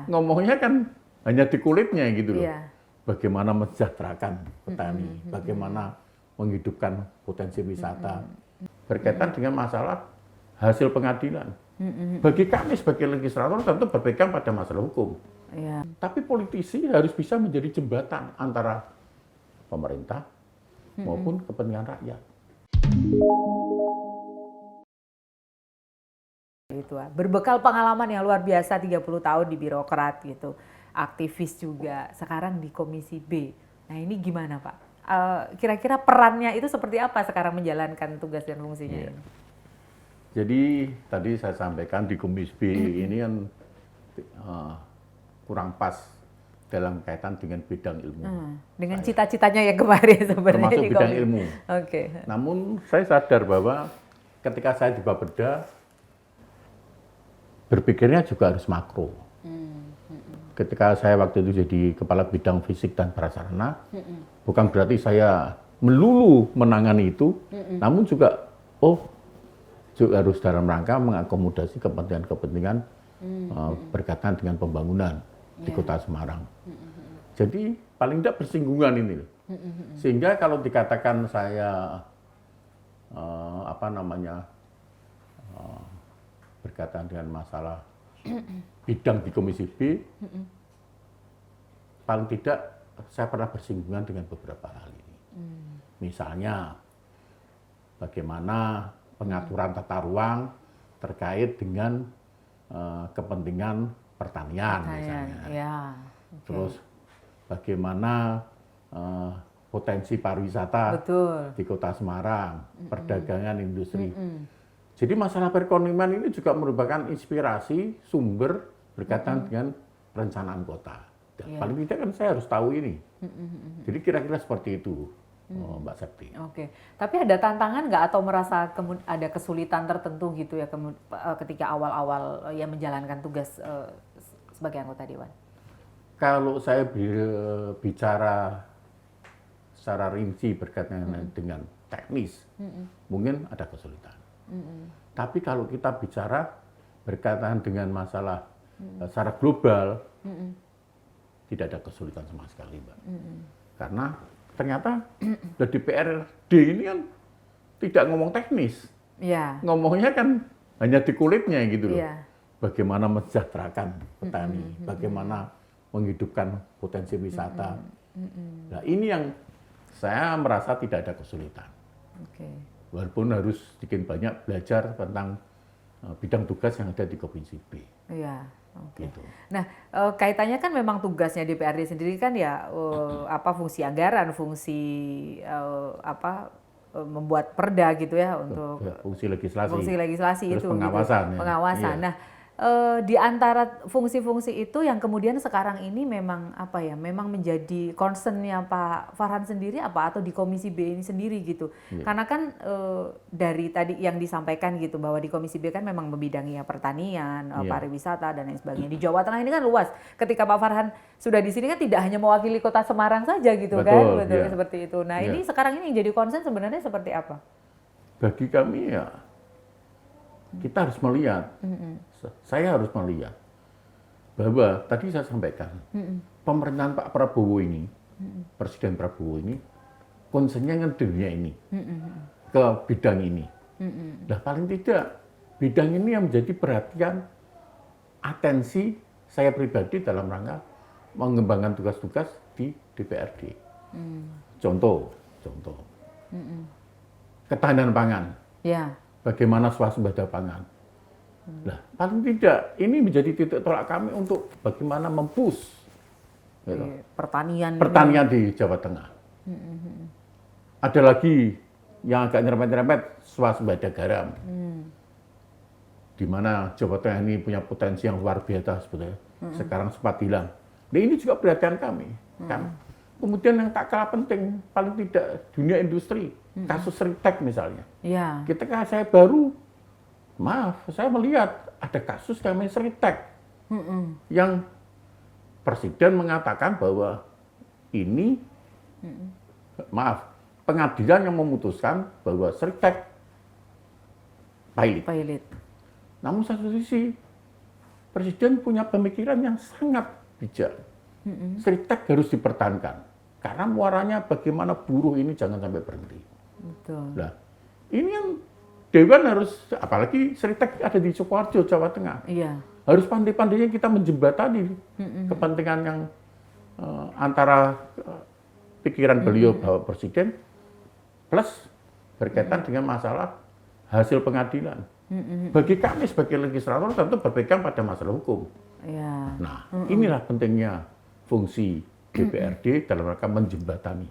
ngomongnya kan hanya di kulitnya gitu loh. Iya. Bagaimana mensejahterakan petani, bagaimana menghidupkan potensi wisata, berkaitan dengan masalah hasil pengadilan. Bagi kami sebagai legislator tentu berpegang pada masalah hukum. Iya. Tapi politisi harus bisa menjadi jembatan antara pemerintah maupun kepentingan rakyat. Gitu. Berbekal pengalaman yang luar biasa 30 tahun di birokrat gitu, aktivis juga, sekarang di Komisi B. Nah ini gimana Pak? Kira-kira perannya itu seperti apa sekarang menjalankan tugas dan fungsinya ini? Jadi tadi saya sampaikan di Komisi B ini kan kurang pas dalam kaitan dengan bidang ilmu. Dengan cita-citanya yang kemarin sebenarnya. Termasuk bidang ilmu. Oke. Namun saya sadar bahwa ketika saya di Bapeda, berpikirnya juga harus makro. Ketika saya waktu itu jadi kepala bidang fisik dan prasarana, bukan berarti saya melulu menangani itu, namun juga juga harus dalam rangka mengakomodasi kepentingan-kepentingan berkaitan dengan pembangunan di Kota Semarang. Jadi paling tidak bersinggungan ini, sehingga kalau dikatakan saya berkaitan dengan masalah bidang di Komisi B, paling tidak saya pernah bersinggungan dengan beberapa hal ini. Misalnya, bagaimana pengaturan tata ruang terkait dengan kepentingan pertanian misalnya. Ya. Terus bagaimana potensi pariwisata di Kota Semarang, perdagangan, industri. Jadi masalah perekonomian ini juga merupakan inspirasi sumber berkaitan dengan perencanaan kota. Dan paling tidak kan saya harus tahu ini. Jadi kira-kira seperti itu, Mbak Septi. Oke, tapi ada tantangan nggak atau merasa ada kesulitan tertentu gitu ya ketika awal-awal ya menjalankan tugas sebagai anggota dewan? Kalau saya bicara secara rinci berkaitan dengan teknis, mungkin ada kesulitan. Tapi kalau kita bicara berkaitan dengan masalah secara global, tidak ada kesulitan sama sekali, Mbak. Karena ternyata DPRD ini kan tidak ngomong teknis. Ngomongnya kan hanya di kulitnya gitu loh. Bagaimana mensejahterakan petani, bagaimana menghidupkan potensi wisata. Nah ini yang saya merasa tidak ada kesulitan. Walaupun harus sedikit banyak belajar tentang bidang tugas yang ada di Komisi B. Gitu. Nah, kaitannya kan memang tugasnya DPRD sendiri kan ya fungsi anggaran, fungsi membuat perda gitu ya untuk fungsi legislasi. Fungsi legislasi terus itu pengawasan. gitu. Pengawasan. Nah, di antara fungsi-fungsi itu yang kemudian sekarang ini memang memang menjadi concern-nya Pak Farhan sendiri atau di Komisi B ini sendiri gitu. Karena kan dari tadi yang disampaikan gitu bahwa di Komisi B kan memang membidangi pertanian, pariwisata dan lain sebagainya. Di Jawa Tengah ini kan luas. Ketika Pak Farhan sudah di sini kan tidak hanya mewakili Kota Semarang saja gitu. Betul, seperti itu. Nah, ini sekarang ini yang jadi concern sebenarnya seperti apa? Bagi kami ya kita harus melihat, saya harus melihat bahwa tadi saya sampaikan pemerintahan Pak Prabowo ini, Presiden Prabowo ini, concernnya kan dunia ini, ke bidang ini. Nah paling tidak bidang ini yang menjadi perhatian, atensi saya pribadi dalam rangka mengembangkan tugas-tugas di DPRD. Contoh, ketahanan pangan. Bagaimana swasembada pangan. Nah, paling tidak ini menjadi titik tolak kami untuk bagaimana mempush pertanian di Jawa Tengah. Ada lagi yang agak nyerempet-nyerempet swasembada garam. Di mana Jawa Tengah ini punya potensi yang luar biasa sebetulnya. Sekarang sempat hilang. Nah, ini juga perhatian kami. Kan? Kemudian yang tak kalah penting, paling tidak dunia industri, kasus Ritek misalnya. Ketika saya saya melihat ada kasus namanya Ritek, yang Presiden mengatakan bahwa ini, pengadilan yang memutuskan bahwa Ritek pilot. Namun satu sisi, Presiden punya pemikiran yang sangat bijak. Seritek harus dipertahankan. Karena muaranya bagaimana buruh ini jangan sampai berhenti. Betul. Nah, ini yang Dewan harus, apalagi Seritek ada di Sukoharjo, Jawa Tengah. Iya. Harus pandai-pandainya kita menjembatani kepentingan yang antara pikiran beliau Bapak Presiden plus berkaitan dengan masalah hasil pengadilan. Bagi kami sebagai legislator tentu berpegang pada masalah hukum. Iya. Nah, inilah pentingnya fungsi DPRD dalam rangka menjembatani.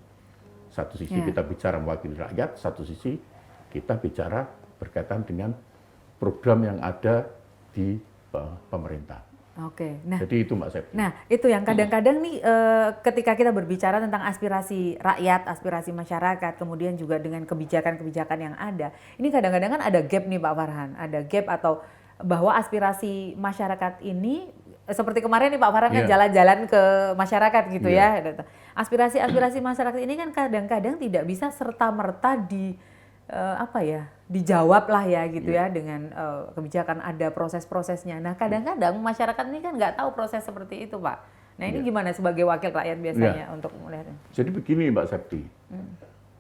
Satu sisi kita bicara mewakili rakyat, satu sisi kita bicara berkaitan dengan program yang ada di pemerintah. Oke. Nah, jadi itu Mbak Septi. Nah, itu yang kadang-kadang nih ketika kita berbicara tentang aspirasi rakyat, aspirasi masyarakat, kemudian juga dengan kebijakan-kebijakan yang ada, ini kadang-kadang kan ada gap nih Pak Farhan, ada gap atau bahwa aspirasi masyarakat ini seperti kemarin nih Pak Farhan kan jalan-jalan ke masyarakat gitu ya. Aspirasi-aspirasi masyarakat ini kan kadang-kadang tidak bisa serta-merta dijawab lah ya gitu ya dengan kebijakan ada proses-prosesnya. Nah kadang-kadang masyarakat ini kan nggak tahu proses seperti itu Pak. Nah ini gimana sebagai wakil rakyat biasanya untuk melihatnya? Jadi begini Mbak Septi,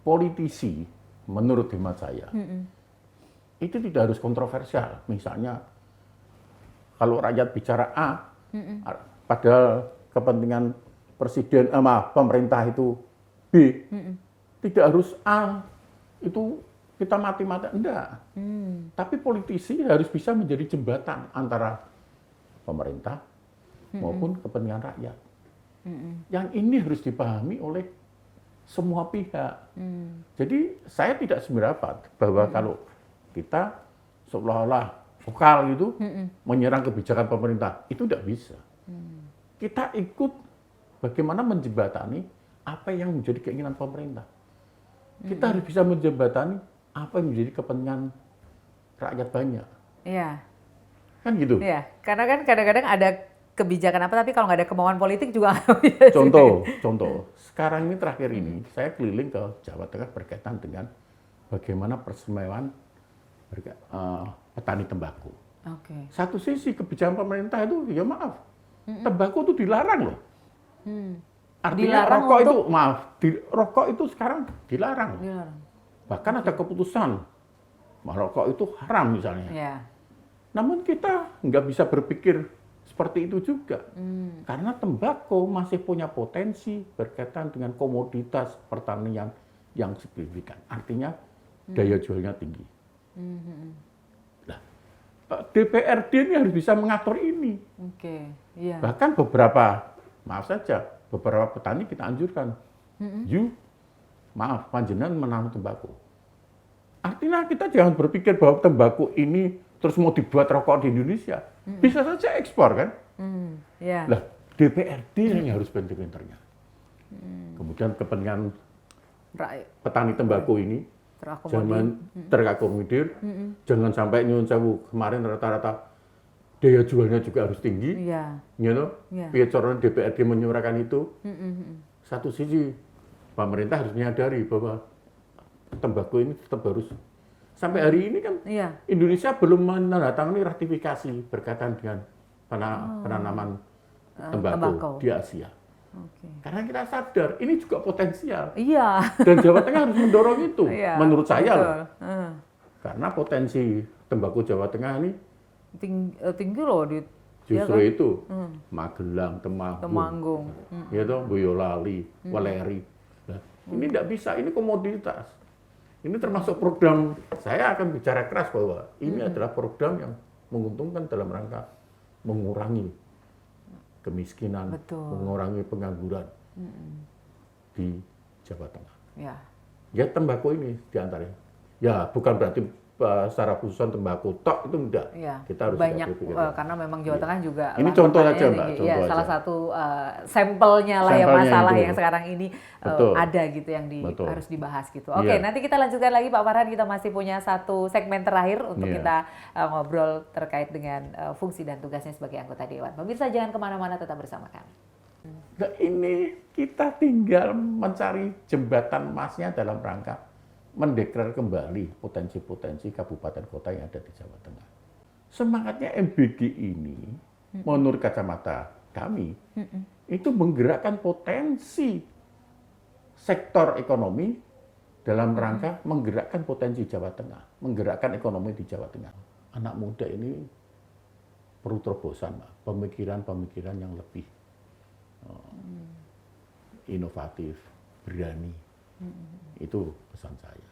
politisi menurut hemat saya itu tidak harus kontroversial. Misalnya kalau rakyat bicara A, padahal kepentingan presiden, pemerintah itu B, tidak harus A itu kita mati-mati, enggak. Tapi politisi harus bisa menjadi jembatan antara pemerintah maupun kepentingan rakyat. Yang ini harus dipahami oleh semua pihak. Jadi saya tidak sependapat bahwa kalau kita seolah-olah vokal gitu menyerang kebijakan pemerintah, itu tidak bisa. Kita ikut bagaimana menjembatani apa yang menjadi keinginan pemerintah. Kita harus bisa menjembatani apa yang menjadi kepentingan rakyat banyak. Iya. Kan gitu. Iya, karena kan kadang-kadang ada kebijakan apa, tapi kalau nggak ada kemauan politik juga Contoh. Sekarang ini terakhir ini, saya keliling ke Jawa Tengah berkaitan dengan bagaimana persemaian petani tembakau. Satu sisi kebijakan pemerintah itu, ya maaf, tembakau itu dilarang loh. Artinya dilarang rokok itu, rokok itu sekarang dilarang. Bahkan ada keputusan, merokok itu haram misalnya. Namun kita nggak bisa berpikir seperti itu juga. Karena tembakau masih punya potensi berkaitan dengan komoditas pertanian yang signifikan. Artinya daya jualnya tinggi. Nah, DPRD ini harus bisa mengatur ini. Bahkan beberapa petani kita anjurkan, panjenengan menanam tembakau. Artinya kita jangan berpikir bahwa tembakau ini terus mau dibuat rokok di Indonesia. Bisa saja ekspor kan? Lah, DPRD yang harus pinter-pinternya. Kemudian kepentingan petani tembakau ini jangan terakomodir, jangan sampai nyuwun sewu kemarin rata-rata daya jualnya juga harus tinggi. Piye DPRD menyuarakan itu. Satu sisi pemerintah harus menyadari bahwa tembakau ini tetap harus. Sampai hari ini kan Indonesia belum menandatangani ratifikasi berkaitan dengan penanaman tembakau di Asia. Karena kita sadar ini juga potensial. Dan Jawa Tengah harus mendorong itu. Menurut saya loh. Karena potensi tembakau Jawa Tengah ini tinggi loh justru itu. Magelang, Temanggung. Boyolali, Weleri. Nah, ini tidak bisa, ini komoditas. Ini termasuk program, saya akan bicara keras bahwa ini adalah program yang menguntungkan dalam rangka mengurangi kemiskinan, mengurangi pengangguran di Jawa Tengah. Ya tembakau ini diantaranya. Ya bukan berarti secara khususan tembakau tok itu enggak. Kita harus banyak karena memang Jawa Tengah juga ini contoh aja Mbak. Salah satu sampelnya lah ya masalah yang sekarang ini ada gitu yang harus dibahas gitu. Oke, nanti kita lanjutkan lagi Pak Farhan, kita masih punya satu segmen terakhir untuk kita ngobrol terkait dengan fungsi dan tugasnya sebagai anggota Dewan. Pemirsa jangan kemana-mana, tetap bersama kami. Nah, ini kita tinggal mencari jembatan emasnya dalam rangka mendeklar kembali potensi-potensi kabupaten kota yang ada di Jawa Tengah. Semangatnya MBG ini menurut kacamata kami, itu menggerakkan potensi sektor ekonomi dalam rangka menggerakkan potensi Jawa Tengah, menggerakkan ekonomi di Jawa Tengah. Anak muda ini perlu terobosan, pemikiran-pemikiran yang lebih inovatif, berani. Itu pesan saya.